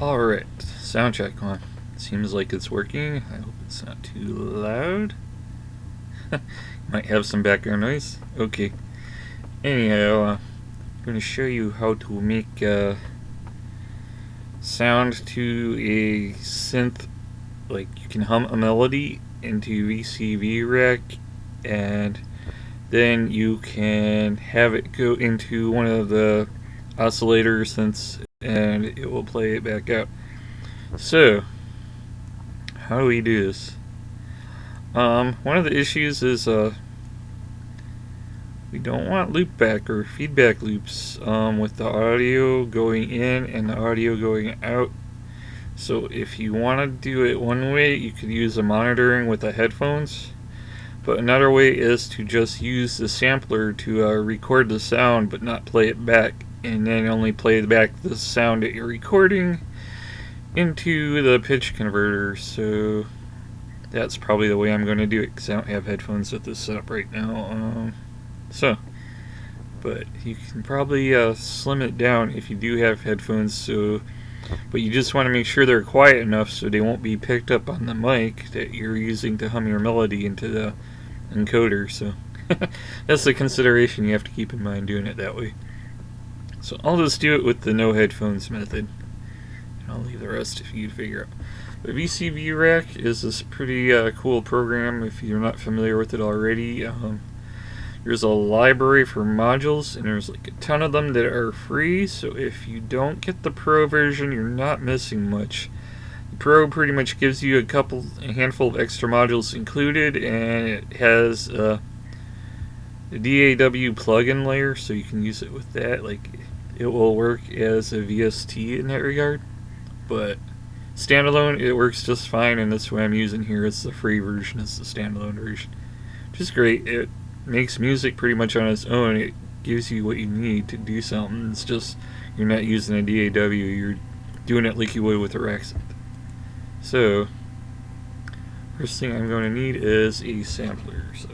Alright, sound check on. Seems like it's working. I hope it's not too loud. Might have some background noise. Okay. Anyhow, I'm going to show you how to make sound to a synth. Like, you can hum a melody into VCV rack, and then you can have it go into one of the oscillator synths, and it will play it back out. So, how do we do this? One of the issues is we don't want loopback or feedback loops with the audio going in and the audio going out. So if you want to do it one way, you could use a monitoring with the headphones. But another way is to just use the sampler to record the sound but not play it back, and then only play back the sound that you're recording into the pitch converter. So that's probably the way I'm going to do it because I don't have headphones with this setup right now. But you can probably slim it down if you do have headphones. But you just want to make sure they're quiet enough so they won't be picked up on the mic that you're using to hum your melody into the encoder. So that's the consideration you have to keep in mind doing it that way. So I'll just do it with the no headphones method, and I'll leave the rest if you figure out. The VCV Rack is this pretty cool program if you're not familiar with it already. There's a library for modules, and there's like a ton of them that are free, so if you don't get the Pro version, you're not missing much. The Pro pretty much gives you a handful of extra modules included, and it has the DAW plugin layer, so you can use it with that. Like, it will work as a VST in that regard, but standalone, it works just fine, and that's what I'm using here. It's the free version, it's the standalone version, which is great. It makes music pretty much on its own. It gives you what you need to do something. It's just you're not using a DAW, you're doing it like you would with a rack synth. So, first thing I'm going to need is a sampler. So,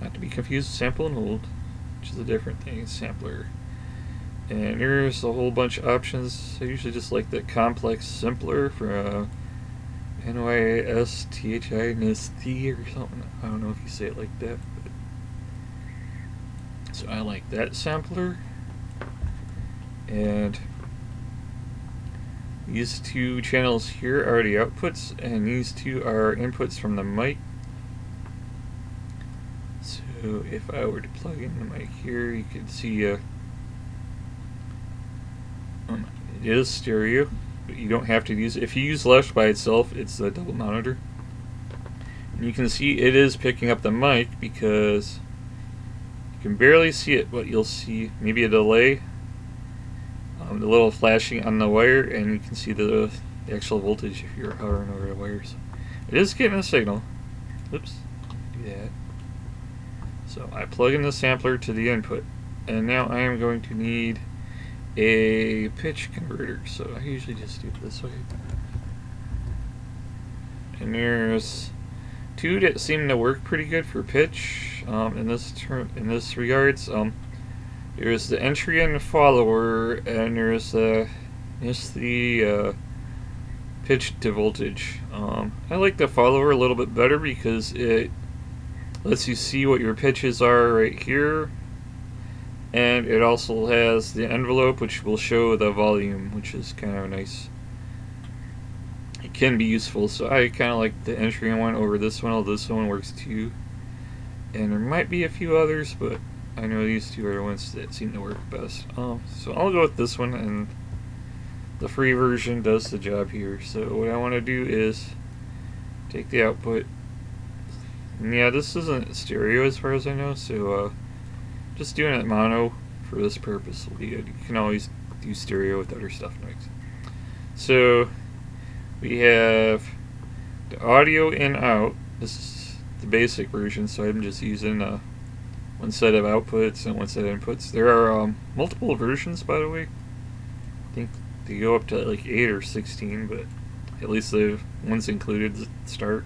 not to be confused with sample and hold, which is a different thing. Sampler. And there's a whole bunch of options. I usually just like the complex simpler for NYSTHINST or something. I don't know if you say it like that. But so I like that sampler. And these two channels here are the outputs, and these two are inputs from the mic. So if I were to plug in the mic here, you could see it is stereo, but you don't have to use it. If you use left by itself, it's a double monitor. And you can see it is picking up the mic because you can barely see it, but you'll see maybe a delay, the little flashing on the wire, and you can see the actual voltage if you're hovering over the wires. It is getting a signal. Oops, do that. So I plug in the sampler to the input, and now I am going to need a pitch converter. So I usually just do it this way. And there's two that seem to work pretty good for pitch in this regards. There's the entry and the follower, and there's the pitch to voltage. I like the follower a little bit better because it lets you see what your pitches are right here, and it also has the envelope which will show the volume, which is kind of nice. It can be useful, so I kind of like the entry one over this one, although this one works too. And there might be a few others, but I know these two are the ones that seem to work best. So I'll go with this one, and the free version does the job here. So what I want to do is take the output. And yeah, this isn't stereo as far as I know, so just doing it mono for this purpose will be good. You can always do stereo with other stuff next. So we have the audio in out. This is the basic version, so I'm just using one set of outputs and one set of inputs. There are multiple versions, by the way. I think they go up to like 8 or 16, but at least the ones included at the start.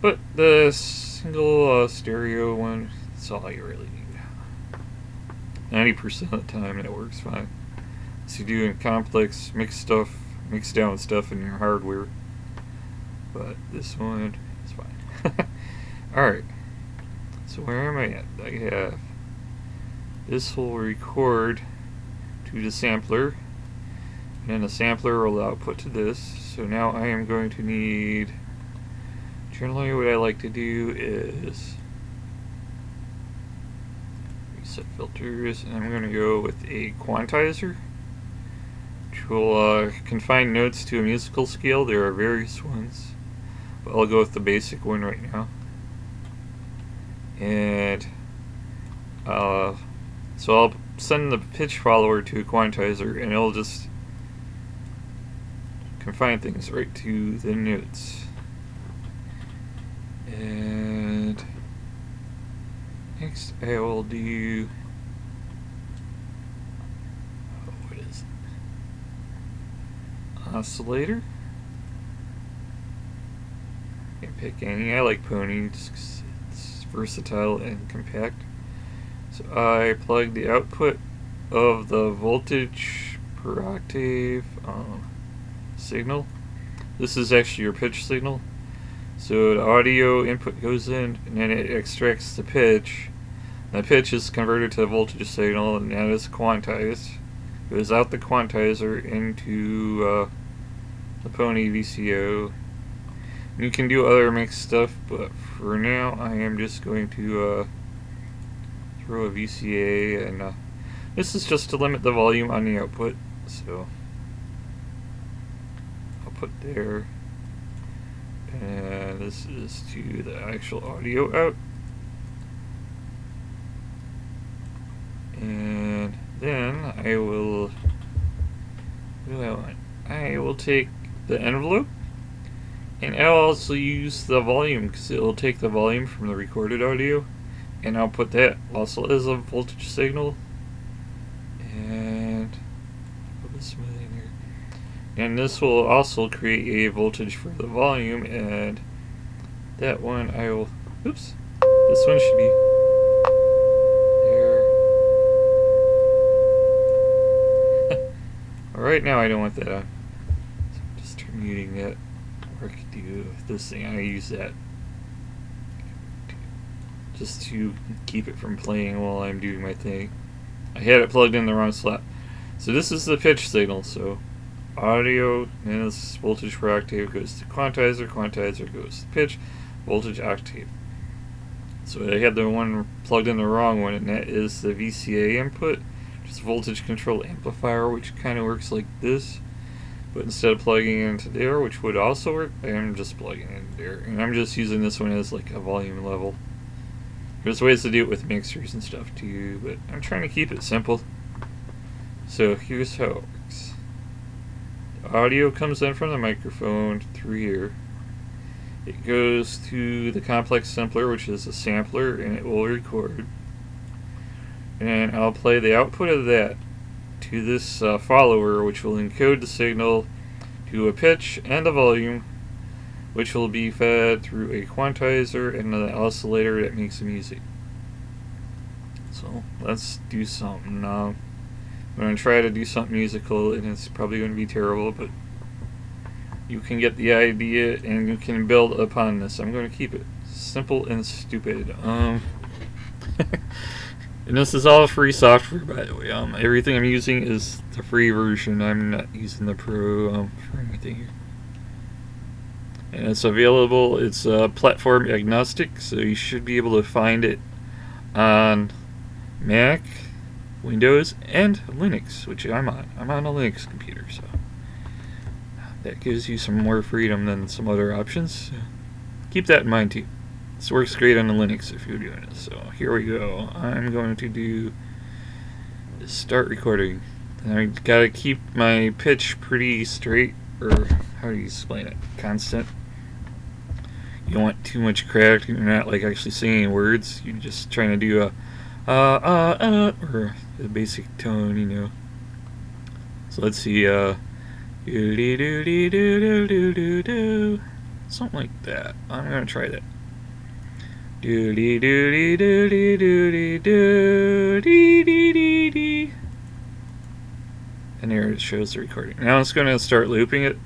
But the single stereo one, that's all you really need. 90% of the time it works fine. So you do complex mix down stuff in your hardware. But this one is fine. Alright. So where am I at? I have this will record to the sampler. And then the sampler will output to this. So now I am going to need, generally what I like to do is reset filters, and I'm going to go with a quantizer, which will confine notes to a musical scale. There are various ones, but I'll go with the basic one right now. And so I'll send the pitch follower to a quantizer, and it'll just confine things right to the notes. And next I will do, what is it? Oscillator. You can pick any. I like Pony just 'cause it's versatile and compact. So I plug the output of the voltage per octave signal. This is actually your pitch signal. So the audio input goes in, and then it extracts the pitch. The pitch is converted to a voltage signal, and that is quantized. It goes out the quantizer into the Pony VCO. You can do other mixed stuff, but for now I am just going to throw a VCA, and this is just to limit the volume on the output. So I'll put there, and this is to the actual audio out. And then I will, what do I want? I will take the envelope, and I'll also use the volume, because it will take the volume from the recorded audio, and I'll put that also as a voltage signal. And put this in here. And this will also create a voltage for the volume, and that one I will, oops, this one should be there. Alright, now I don't want that on. So I'm just muting that. Or I could do this thing, I use that just to keep it from playing while I'm doing my thing. I had it plugged in the wrong slot. So this is the pitch signal. So audio, and this voltage per octave goes to quantizer, quantizer goes to pitch, voltage octave. So I had the one plugged in the wrong one, and that is the VCA input, which is voltage control amplifier, which kind of works like this. But instead of plugging it into there, which would also work, I'm just plugging it in there. And I'm just using this one as like a volume level. There's ways to do it with mixers and stuff too, but I'm trying to keep it simple. So here's how it works. The audio comes in from the microphone through here. It goes to the complex sampler, which is a sampler, and it will record. And I'll play the output of that to this follower, which will encode the signal to a pitch and a volume, which will be fed through a quantizer and the oscillator that makes the music. So let's do something now. I'm going to try to do something musical, and it's probably going to be terrible, but you can get the idea and you can build upon this. I'm going to keep it simple and stupid. And this is all free software, by the way. Everything I'm using is the free version. I'm not using the pro for anything here. And it's available. It's platform agnostic, so you should be able to find it on Mac, Windows, and Linux, which I'm on. I'm on a Linux computer, so that gives you some more freedom than some other options. So keep that in mind too. This works great on the Linux if you're doing it. So here we go. I'm going to do start recording. And I gotta keep my pitch pretty straight, or how do you explain it? Constant. You don't want too much crack. You're not like actually singing words. You're just trying to do a or the basic tone, you know. So let's see, do dee doo dee doo doo doo doo doo, something like that. I'm gonna try that. Do dee doo dee doo dee doo dee doo dee dee dee dee. And here it shows the recording. Now it's going to start looping it.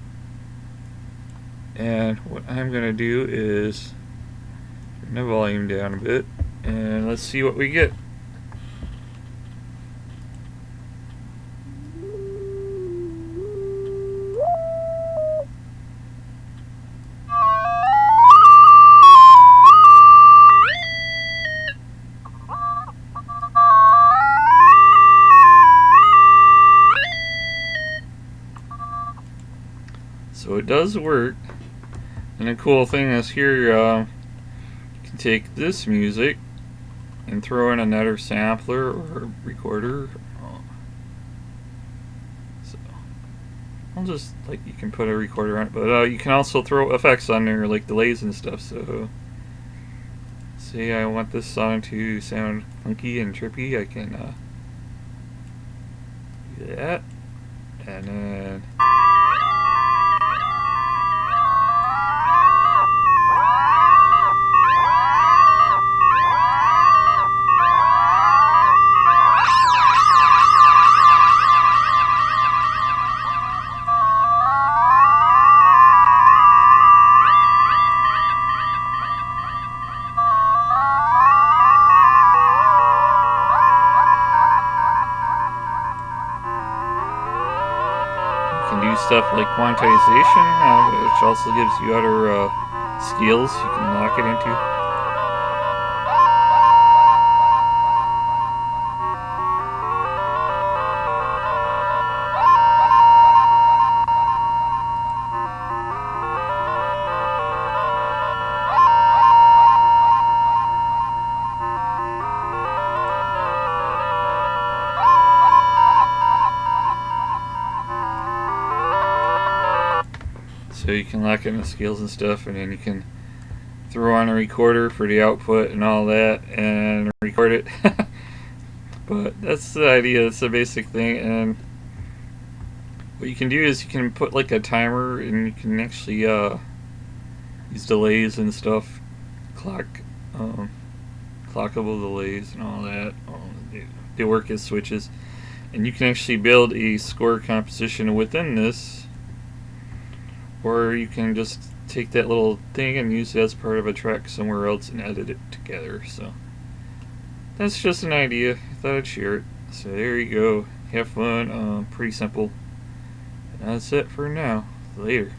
And what I'm going to do is turn the volume down a bit. And let's see what we get. So it does work. And the cool thing is here, you can take this music and throw in another sampler or recorder. So I'll just, like, you can put a recorder on it, but you can also throw effects on there, like delays and stuff. So say I want this song to sound funky and trippy, I can do that, and then can do stuff like quantization, which also gives you other skills you can lock it into. So you can lock in the scales and stuff, and then you can throw on a recorder for the output and all that and record it. But that's the idea, it's a basic thing. And what you can do is you can put like a timer, and you can actually use delays and stuff, clockable delays and all that. They work as switches, and you can actually build a score composition within this. Or you can just take that little thing and use it as part of a track somewhere else and edit it together. So that's just an idea. I thought I'd share it. So there you go. Have fun. Pretty simple. And that's it for now. Later.